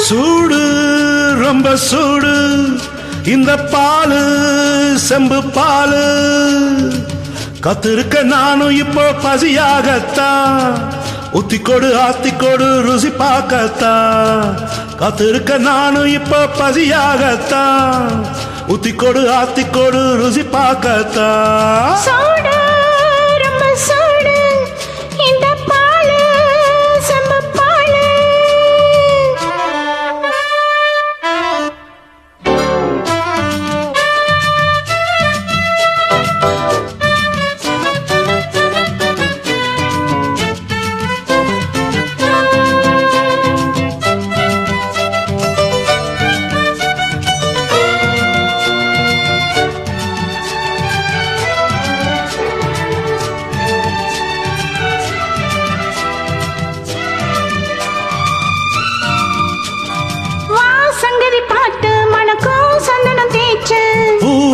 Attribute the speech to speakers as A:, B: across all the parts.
A: சூடு ரொம்ப சூடு இந்த பாலு செம்பு பாலு கத்திருக்க நானும் இப்போ பசியாகத்தான் ஊத்திக்கொடு ஆத்திக்கொடு ருசி பார்க்கத்தான் காத்திருக்க நானும் இப்போ பசியாகத்தான் ஊத்திக்கொடு ஆத்திக்கொடு ருசி பார்க்கத்தான்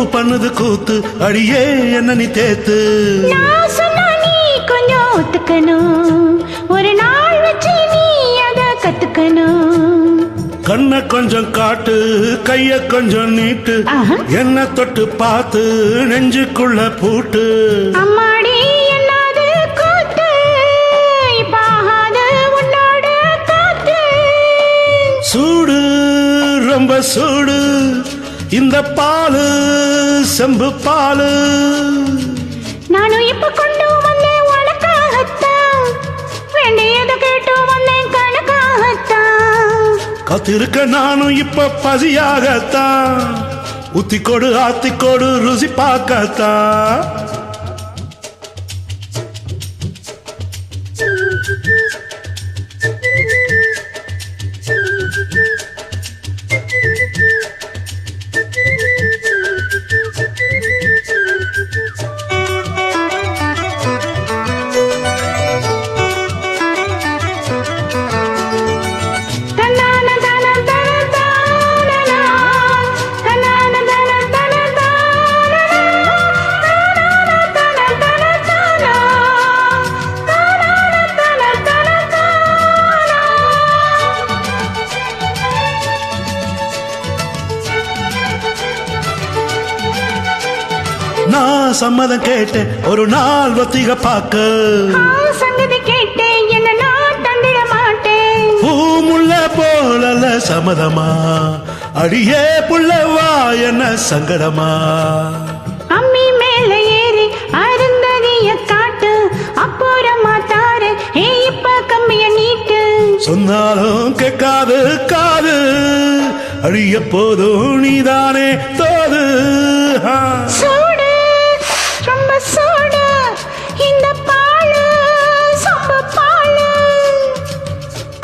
A: பண்ணுது கூத்து அடியே என்ன நீ தேத்து
B: நான் சொன்னா நீ கொஞ்சம் ஒத்துக்கணும் ஒரு நாள் வச்சு நீ அத கத்துக்கணும்
A: கண்ண கொஞ்சம் காட்டு கைய கொஞ்சம் நீட்டு என்ன தொட்டு பார்த்து நெஞ்சுக்குள்ள பூட்டு
B: அம்மாடி என்னது கூத்து பாகாது உன்னோட காத்து
A: சூடு ரொம்ப சூடு இந்த பாலு செம்பு பாலு
B: நானும் இப்ப கொண்டு வந்தேன் உனக்காகத்தான் வேண்டியதை கேட்டு வந்தேன் கணக்காகத்தான்
A: காத்திருக்க நானும் இப்ப பசியாகத்தான் ஊத்திக்கொடு ஆத்திக்கொடு ருசி பார்க்கத்தான் நான் சம்மதம் கேட்டேன் ஒரு நாள் ஒத்திக பார்க்க
B: சங்கதி கேட்டேன் என்ன நான் தந்திட மாட்டேன்
A: பூமுள்ள போலல சம்மதமா அடியே புள்ளவா என்ன சங்கடமா
B: அம்மி மேல ஏறி அருந்ததிய காட்டு அப்புறமா தாரு இப்ப கம்மிய நீட்டு
A: சொன்னாலும் கேட்காது காது அழிய போதும் நீதானே தோது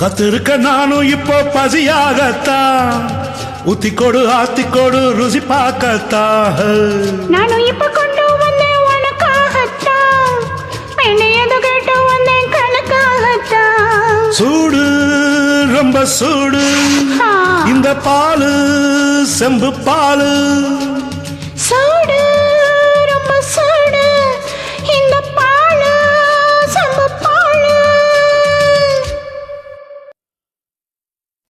A: கத்திருக்க நானும் இப்போ பசியாகத்தான் ஊத்திக்கொடு ஆத்திக்கொடு ருசி பார்க்கத்தான்
B: நானும் இப்ப கொண்டு வந்தேன் உனக்காகத்தான் என்னையது கேட்டு வந்தேன் கணக்காகத்தான்
A: சூடு ரொம்ப சூடு இந்த பாலு செம்பு பாலு